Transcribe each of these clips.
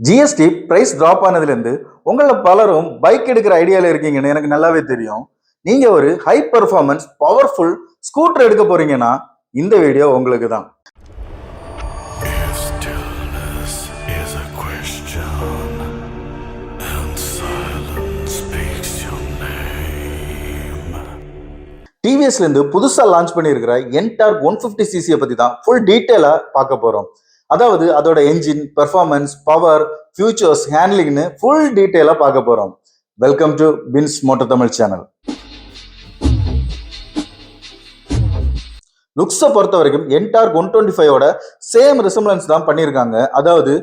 GST price drop ஆனதுலேருந்து உங்கள பலரும் bike எடுக்கிற ஐடியாவில் இருக்கீங்கன்னு எனக்கு நல்லாவே தெரியும். நீங்க ஒரு ஹை பெர்ஃபார்மன்ஸ் பவர்ஃபுல் ஸ்கூட்டர் எடுக்க போறீங்கன்னா இந்த வீடியோ உங்களுக்கு தான். டிவிஎஸ்ல இருந்து புதுசா லான்ச் பண்ணியிருக்கிற என்டார்க் 150cc பத்தி தான் ஃபுல் டீட்டெயிலா பார்க்க போறோம். அதாவது அதோட என்ஜின், பெர்ஃபார்மன்ஸ், பவர், ஃபியூச்சர்ஸ், ஹேண்ட்லிங்னு ஃபுல் டீட்டெயிலா பார்க்க போறோம். Welcome to Pins motor Tamil channel. லுக்ஸை பொறுத்த வரைக்கும் என்டார்க் 125ஓட சேம் ரிசம்பிளன்ஸ் தான் பண்ணியிருக்காங்க. அதாவது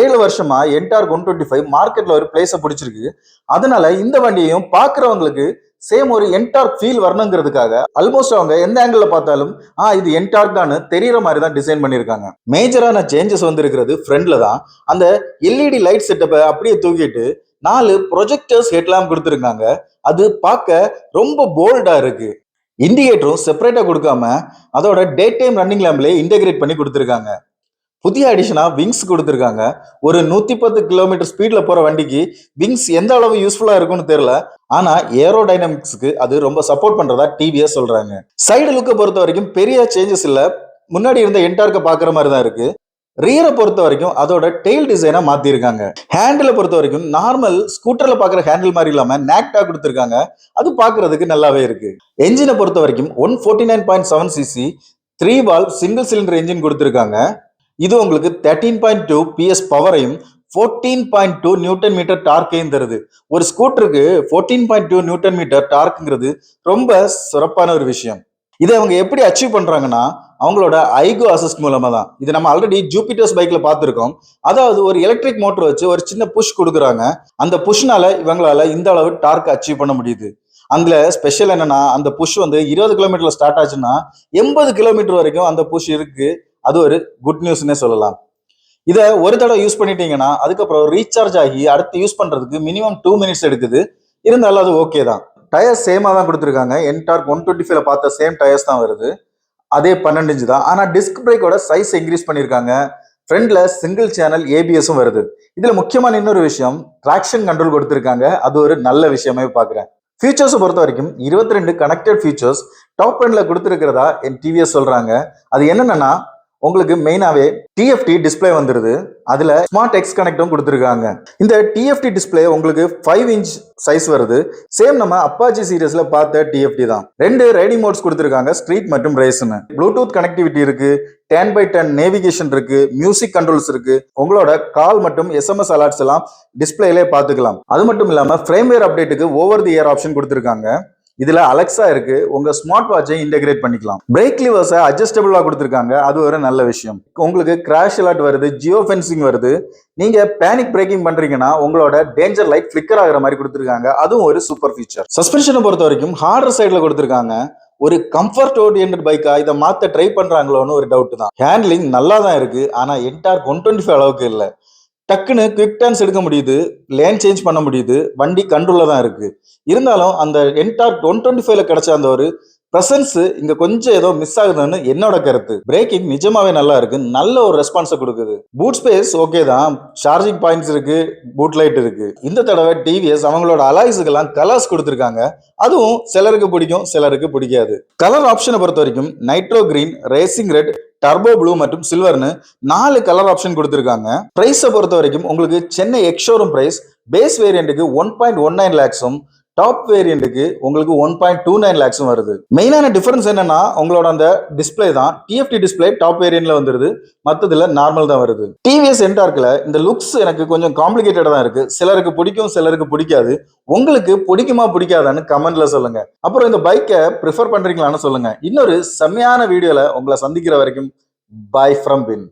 7 வருஷமா என்டார்க் 125 மார்க்கெட்ல ஒரு பிளேஸை பிடிச்சிருக்கு. அதனால இந்த வண்டியையும் பார்க்குறவங்களுக்கு சேம் ஒரு என்டார்க் ஃபீல் வரணுங்கிறதுக்காக ஆல்மோஸ்ட் அவங்க எந்த ஆங்கிள் பார்த்தாலும் இது என்டார்க் தான் தெரியற மாதிரி தான் டிசைன் பண்ணியிருக்காங்க. மேஜரான சேஞ்சஸ் வந்து இருக்கிறது ஃப்ரண்ட்ல தான். அந்த எல்இடி லைட் செட்டப்பை அப்படியே தூக்கிட்டு 4 ப்ரொஜெக்டர்ஸ் ஹெட்லாம்ப் கொடுத்துருக்காங்க. அது பார்க்க ரொம்ப போல்டா இருக்கு. இண்டிகேட்டரும் செப்பரேட்டா கொடுக்காம அதோட டே டைம் ரன்னிங் லேம்ப்லேயே இன்டெகிரேட் பண்ணி கொடுத்துருக்காங்க. புதிய அடிஷனா விங்ஸ் கொடுத்துருக்காங்க. ஒரு 110 கிலோமீட்டர் ஸ்பீட்ல போற வண்டிக்கு விங்ஸ் எந்த அளவு யூஸ்ஃபுல்லா இருக்கும்னு தெரியல. ஆனா ஏரோடைனமிக்ஸ்க்கு அது ரொம்ப சப்போர்ட் பண்றதா டிவிஎஸ் சொல்றாங்க. சைடு லுக்கை பொறுத்த வரைக்கும் பெரிய சேஞ்சஸ் இல்ல. முன்னாடி இருந்த என்டார்க்கை பாக்குற மாதிரி தான் இருக்கு. ரியரை பொறுத்த வரைக்கும் அதோட டெயில் டிசைனை மாத்திருக்காங்க. ஹேண்டில் பொறுத்த வரைக்கும் நார்மல் ஸ்கூட்டர்ல பாக்குற ஹேண்டில் மாதிரி இல்லாம நேக்டா கொடுத்துருக்காங்க. அது பாக்குறதுக்கு நல்லாவே இருக்கு. என்ஜினை பொறுத்த வரைக்கும் 149.7cc 3 valve single cylinder engine கொடுத்துருக்காங்க. இது உங்களுக்கு 13.2 PS பவரையும் 14.2 நியூட்டன் மீட்டர் டார்க்கையும் தருது. ஒரு ஸ்கூட்டருக்கு 14.2 நியூட்டன் மீட்டர் டார்க்ங்கிறது ரொம்ப சிறப்பான ஒரு விஷயம். இதை அவங்க எப்படி அச்சீவ் பண்றாங்கன்னா அவங்களோட ஐகோ அசிஸ்ட் மூலமா தான். இது நம்ம ஆல்ரெடி ஜூபிட்டர்ஸ் பைக்ல பார்த்துருக்கோம். அதாவது ஒரு எலக்ட்ரிக் மோட்டர் வச்சு ஒரு சின்ன புஷ் கொடுக்குறாங்க. அந்த புஷ்னால இவங்களால இந்த அளவு டார்க் அச்சீவ் பண்ண முடியுது. அதுல ஸ்பெஷல் என்னன்னா அந்த புஷ் வந்து 20 கிலோமீட்டர்ல ஸ்டார்ட் ஆச்சுன்னா 80 கிலோமீட்டர் வரைக்கும் அந்த புஷ் இருக்கு. அது ஒரு குட் நியூஸ்னே சொல்லலாம். இதை ஒரு தடவை யூஸ் பண்ணிட்டீங்கன்னா அதுக்கப்புறம் ரீசார்ஜ் ஆகி அடுத்து யூஸ் பண்றதுக்கு மினிமம் 2 மினிட்ஸ் எடுக்குது. இருந்தாலும் அது ஓகே தான். டயர்ஸ் சேமா தான் கொடுத்துருக்காங்க. என்டார்க் 125ல பார்த்த சேம் டயர்ஸ் தான் வருது. அதே 12 இன்ச் தான். ஆனா டிஸ்க் பிரேக்கோட சைஸ் இன்க்ரீஸ் பண்ணியிருக்காங்க. ஃப்ரண்ட்ல சிங்கிள் சேனல் ஏபிஎஸும் வருது. இதுல முக்கியமான இன்னொரு விஷயம் ட்ராக்ஷன் கண்ட்ரோல் கொடுத்துருக்காங்க. அது ஒரு நல்ல விஷயமே பாக்குறேன். ஃபீச்சர்ஸை பொறுத்த வரைக்கும் 22 கனெக்டட் ஃபீச்சர்ஸ் டாப் எண்ட்ல கொடுத்துருக்கிறதா என் டிவிஎஸ் சொல்றாங்க. அது என்னன்னா உங்களுக்கு மெயினாவே டிஎஃப்டி டிஸ்பிளே வந்துருது. அதுல ஸ்மார்ட் எக்ஸ் கனெக்டும் கொடுத்துருக்காங்க. இந்த டிஎஃப்டி டிஸ்பிளே உங்களுக்கு 5 இன்ச் சைஸ் வருது. சேம் நம்ம அப்பாச்சி சீரியஸ்ல பார்த்த டிஎஃப்டி தான். 2 ரைடிங் மோட்ஸ் கொடுத்துருக்காங்க, ஸ்ட்ரீட் மற்றும் ரேஸ்னு. ப்ளூடூத் கனெக்டிவிட்டி இருக்கு, 10x10 நேவிகேஷன் இருக்கு, மியூசிக் கண்ட்ரோல்ஸ் இருக்கு. உங்களோட கால் மற்றும் எஸ்எம்எஸ் அலர்ட்ஸ் எல்லாம் டிஸ்பிளேலே பார்த்துக்கலாம். அது மட்டும் இல்லாம ஃப்ரேம்வேர் அப்டேட்டுக்கு ஓவர் தி ஏர் ஆப்ஷன் கொடுத்துருக்காங்க. இதுல அலெக்சா இருக்கு. உங்க ஸ்மார்ட் வாட்சை இன்டெகிரேட் பண்ணிக்கலாம். பிரேக் லிவர்ஸை அட்ஜஸ்டபிளா கொடுத்துருக்காங்க. அது ஒரு நல்ல விஷயம். உங்களுக்கு கிராஷ் அலர்ட் வருது, ஜியோ ஃபென்சிங் வருது. நீங்க பேனிக் பிரேக்கிங் பண்றீங்கன்னா உங்களோட டேஞ்சர் லைட் ஃபிளிக்கர் ஆகிற மாதிரி கொடுத்துருக்காங்க. அதுவும் ஒரு சூப்பர் ஃபீச்சர். சஸ்பென்ஷனை பொறுத்த வரைக்கும் ஹார்டர் சைட்ல கொடுத்துருக்காங்க. ஒரு கம்ஃபர்ட் ஓரியன்ட் பைக்கா இதை மாத்த ட்ரை பண்றாங்களோன்னு ஒரு டவுட் தான். ஹேண்ட்லிங் நல்லா தான் இருக்கு. ஆனா என்டார்க் 125 அளவுக்கு இல்லை. டக்குன்னு குவிக் டர்ன்ஸ் எடுக்க முடியுது, லேன் சேஞ்ச் பண்ண முடியுது, வண்டி கண்ட்ரோல்ல தான் இருக்கு. இருந்தாலும் அந்த என்டார்க் 125ல கிடைச்ச அந்த ஒரு பிரசன்ஸ் இங்க கொஞ்சம் ஏதோ மிஸ் ஆகுதுன்னு என்னோட கருத்து. பிரேக்கிங் நிஜமாவே நல்லா இருக்கு, நல்ல ஒரு ரெஸ்பான்ஸை கொடுக்குது. பூட் ஸ்பேஸ் ஓகே தான், சார்ஜிங் பாயிண்ட்ஸ் இருக்கு, பூட் லைட் இருக்கு. இந்த தடவை டிவிஎஸ் அவங்களோட அலாய்ஸுக்கெல்லாம் கலர்ஸ் கொடுத்துருக்காங்க. அதுவும் சிலருக்கு பிடிக்கும், சிலருக்கு பிடிக்காது. கலர் ஆப்ஷனை பொறுத்த வரைக்கும் nitro green, racing red, turbo blue மற்றும் சில்வர்னு 4 கலர் ஆப்ஷன் கொடுத்துருக்காங்க. பிரைஸை பொறுத்த வரைக்கும் உங்களுக்கு சென்னை எக்ஸ்ஷோரூம் பிரைஸ் பேஸ் வேரியண்ட்டுக்கு 1.19 லேக்ஸும் டாப் வேரியண்ட்டுக்கு உங்களுக்கு 1.29 லேக்ஸும் வருது. மெயினான டிஃபரன்ஸ் என்னன்னா உங்களோட அந்த டிஸ்பிளே தான். டிஎஃப்டி டிஸ்பிளே டாப் வேரியண்ட்ல வந்துருது, மற்றதுல நார்மல் தான் வருது. டிவிஎஸ் என்டார்க்ல இந்த லுக்ஸ் எனக்கு கொஞ்சம் காம்ப்ளிகேட்டடா தான் இருக்கு. சிலருக்கு பிடிக்கும், சிலருக்கு பிடிக்காது. உங்களுக்கு பிடிக்குமா பிடிக்காதான்னு கமெண்ட்ல சொல்லுங்க. அப்புறம் இந்த பைக்கை ப்ரிஃபர் பண்றீங்களான்னு சொல்லுங்க. இன்னொரு செம்மையான வீடியோல உங்களை சந்திக்கிற வரைக்கும் பை ஃப்ரம் பின்.